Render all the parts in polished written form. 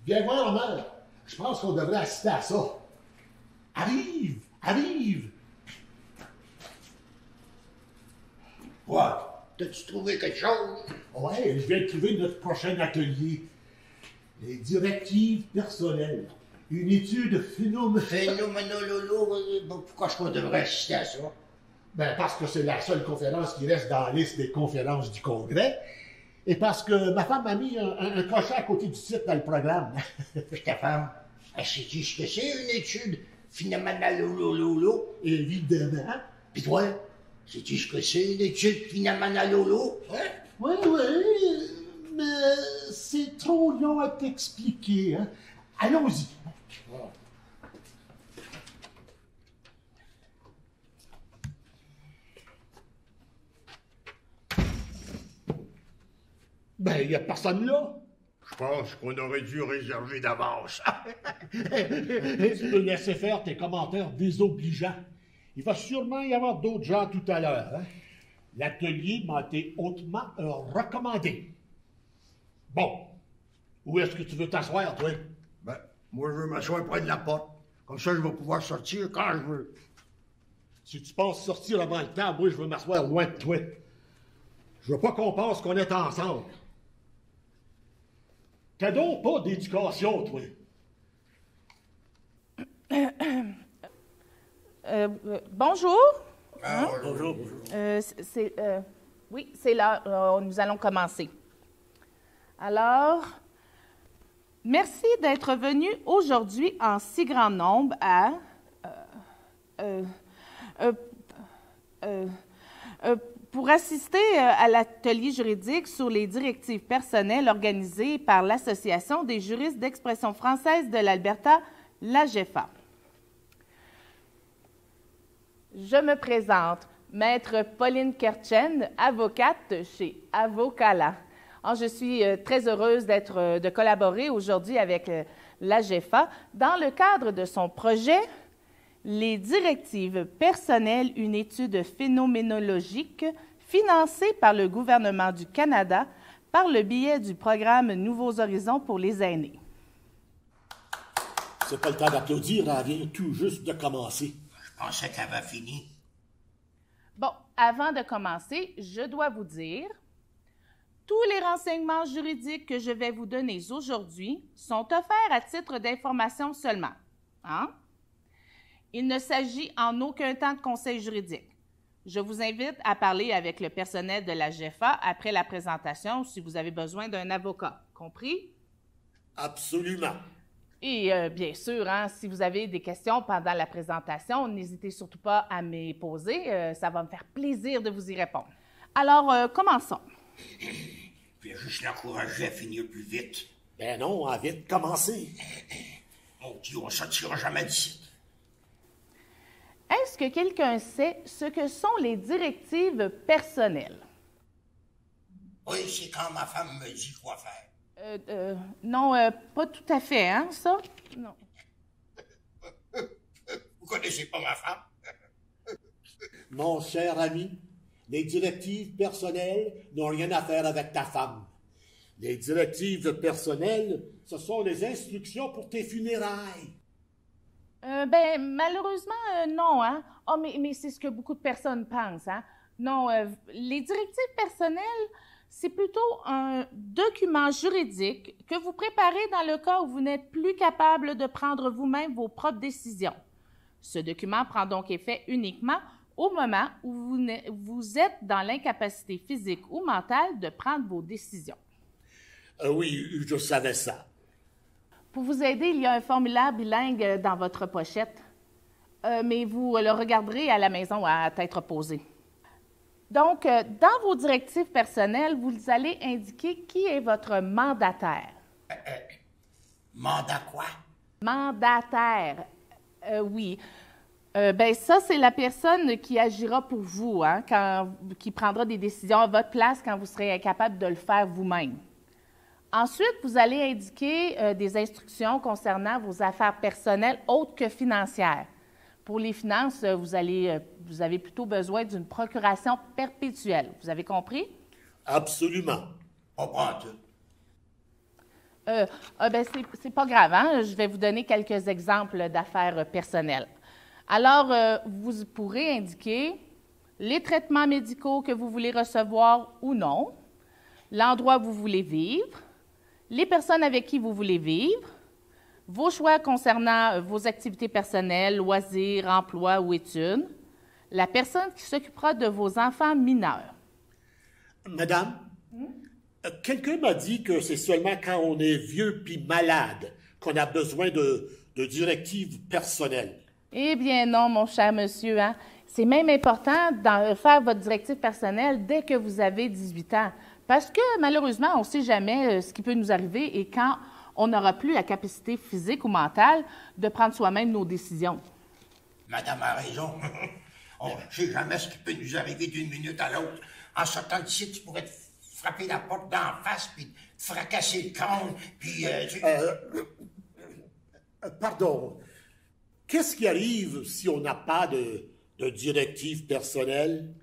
Viens voir, Omer. Je pense qu'on devrait assister à ça. Arrive! Arrive! Quoi? T'as-tu trouvé quelque chose? Ouais, je viens de trouver notre prochain atelier. Les directives personnelles. Une étude Phénoménololo, pourquoi je devrais assister à ça? Ben, parce que c'est la seule conférence qui reste dans la liste des conférences du Congrès. Et parce que ma femme m'a mis un crochet à côté du titre dans le programme. Puis ta femme, elle sait-tu ce que c'est une étude phénoménololo? Évidemment. Puis toi, sais-tu ce que c'est une étude phénoménololo? Hein? Oui, mais c'est trop long à t'expliquer. Hein? Allons-y. Ben, il n'y a personne là. Je pense qu'on aurait dû réserver d'avance. Tu peux laisser faire tes commentaires désobligeants. Il va sûrement y avoir d'autres gens tout à l'heure. Hein? L'atelier m'a été hautement recommandé. Bon, où est-ce que tu veux t'asseoir, toi? Ben, moi, je veux m'asseoir près de la porte. Comme ça, je vais pouvoir sortir quand je veux. Si tu penses sortir avant le temps, moi, je veux m'asseoir loin de toi. Je veux pas qu'on pense qu'on est ensemble. T'as donc pas d'éducation, toi. Bonjour. Bonjour. Oui, c'est là. Nous allons commencer. Alors, merci d'être venu aujourd'hui en si grand nombre pour assister à l'atelier juridique sur les directives personnelles organisé par l'Association des juristes d'expression française de l'Alberta, l'AGEFA. Je me présente, Maître Pauline Kerchen, avocate chez Avocala. Je suis très heureuse de collaborer aujourd'hui avec l'AGEFA dans le cadre de son projet « Les directives personnelles, une étude phénoménologique » financée par le gouvernement du Canada par le biais du programme Nouveaux Horizons pour les aînés. C'est pas le temps d'applaudir, elle vient tout juste de commencer. Je pensais qu'elle avait fini. Bon, avant de commencer, je dois vous dire, tous les renseignements juridiques que je vais vous donner aujourd'hui sont offerts à titre d'information seulement. Hein? Il ne s'agit en aucun temps de conseil juridique. Je vous invite à parler avec le personnel de la GEFA après la présentation si vous avez besoin d'un avocat. Compris? Absolument. Et bien sûr, hein, si vous avez des questions pendant la présentation, n'hésitez surtout pas à me poser. Ça va me faire plaisir de vous y répondre. Alors, commençons. Puis juste l'encourager à finir plus vite. Ben non, à vite commencer. Mon Dieu, on sortira jamais d'ici. Est-ce que quelqu'un sait ce que sont les directives personnelles? Oui, c'est quand ma femme me dit quoi faire. Non, pas tout à fait, hein, ça? Non. Vous connaissez pas ma femme? Mon cher ami, les directives personnelles n'ont rien à faire avec ta femme. Les directives personnelles, ce sont les instructions pour tes funérailles. Malheureusement, non, hein? Oh, mais c'est ce que beaucoup de personnes pensent, hein? Non, les directives personnelles, c'est plutôt un document juridique que vous préparez dans le cas où vous n'êtes plus capable de prendre vous-même vos propres décisions. Ce document prend donc effet uniquement au moment où vous êtes dans l'incapacité physique ou mentale de prendre vos décisions. Oui, je savais ça. Pour vous aider, il y a un formulaire bilingue dans votre pochette, mais vous le regarderez à la maison à tête reposée. Donc, dans vos directives personnelles, vous allez indiquer qui est votre mandataire. Mandat quoi? Mandataire, oui. Ça, c'est la personne qui agira pour vous, hein, qui prendra des décisions à votre place quand vous serez incapable de le faire vous-même. Ensuite, vous allez indiquer des instructions concernant vos affaires personnelles autres que financières. Pour les finances, vous avez plutôt besoin d'une procuration perpétuelle. Vous avez compris? Absolument. Pas tout. C'est pas grave, hein? Je vais vous donner quelques exemples d'affaires personnelles. Alors, vous pourrez indiquer les traitements médicaux que vous voulez recevoir ou non, l'endroit où vous voulez vivre, les personnes avec qui vous voulez vivre, vos choix concernant vos activités personnelles, loisirs, emploi ou études, la personne qui s'occupera de vos enfants mineurs. Madame, quelqu'un m'a dit que c'est seulement quand on est vieux puis malade qu'on a besoin de directives personnelles. Eh bien non, mon cher monsieur, hein? C'est même important de faire votre directive personnelle dès que vous avez 18 ans. Parce que, malheureusement, on ne sait jamais ce qui peut nous arriver et quand on n'aura plus la capacité physique ou mentale de prendre soi-même nos décisions. Madame a raison. On ne sait jamais ce qui peut nous arriver d'une minute à l'autre. En sortant d'ici, tu pourrais te frapper la porte d'en face, puis te fracasser le crâne, puis... Pardon. Qu'est-ce qui arrive si on n'a pas de directive personnelle?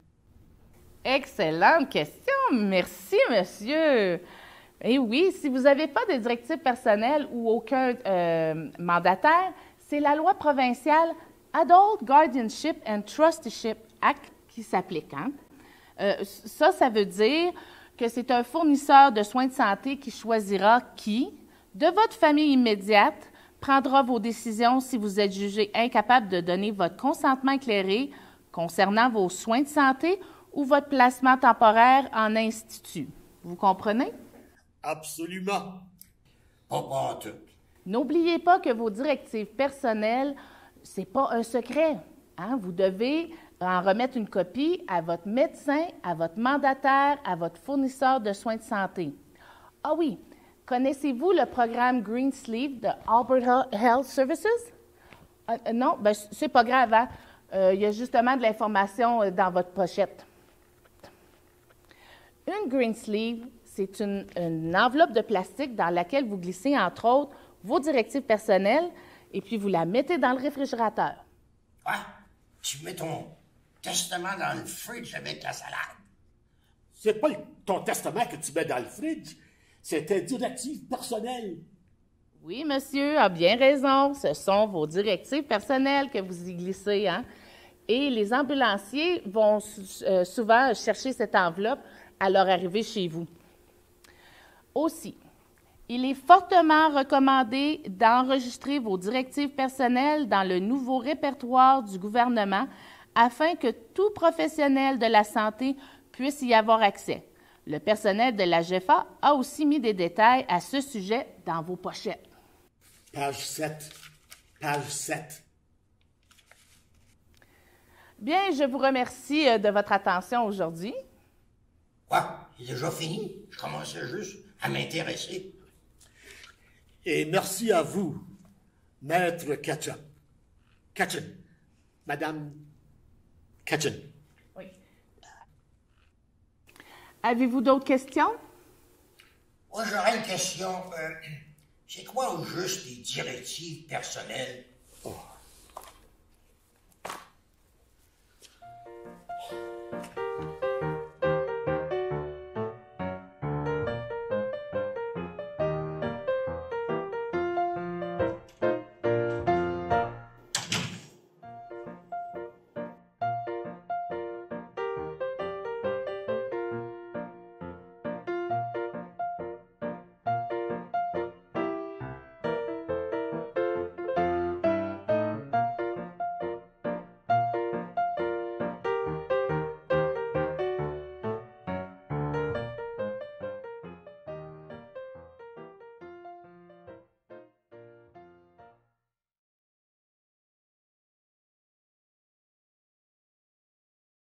Excellente question. Merci, monsieur. Et oui, si vous n'avez pas de directive personnelle ou aucun mandataire, c'est la loi provinciale Adult Guardianship and Trusteeship Act qui s'applique. Hein? Ça veut dire que c'est un fournisseur de soins de santé qui choisira qui, de votre famille immédiate, prendra vos décisions si vous êtes jugé incapable de donner votre consentement éclairé concernant vos soins de santé ou votre placement temporaire en institut. Vous comprenez? Absolument. Pas tout. N'oubliez pas que vos directives personnelles, ce n'est pas un secret. Hein? Vous devez en remettre une copie à votre médecin, à votre mandataire, à votre fournisseur de soins de santé. Ah oui, connaissez-vous le programme Green Sleeve de Alberta Health Services? Non, bien, c'est pas grave, hein? Il y a justement de l'information dans votre pochette. Une Green Sleeve, c'est une enveloppe de plastique dans laquelle vous glissez, entre autres, vos directives personnelles et puis vous la mettez dans le réfrigérateur. Ah, tu mets ton testament dans le fridge avec la salade. C'est pas ton testament que tu mets dans le fridge, c'est tes directives personnelles. Oui, monsieur a bien raison. Ce sont vos directives personnelles que vous y glissez, hein? Et les ambulanciers vont souvent chercher cette enveloppe à leur arrivée chez vous. Aussi, il est fortement recommandé d'enregistrer vos directives personnelles dans le nouveau répertoire du gouvernement afin que tout professionnel de la santé puisse y avoir accès. Le personnel de la GEFA a aussi mis des détails à ce sujet dans vos pochettes. Page 7. Page 7. Bien, je vous remercie de votre attention aujourd'hui. Quoi? C'est déjà fini? Je commençais juste à m'intéresser. Et merci à vous, Maître Ketchum. Ketchum. Madame Ketchum. Oui. Avez-vous d'autres questions? Moi, j'aurais une question. C'est quoi au juste les directives personnelles? Oh.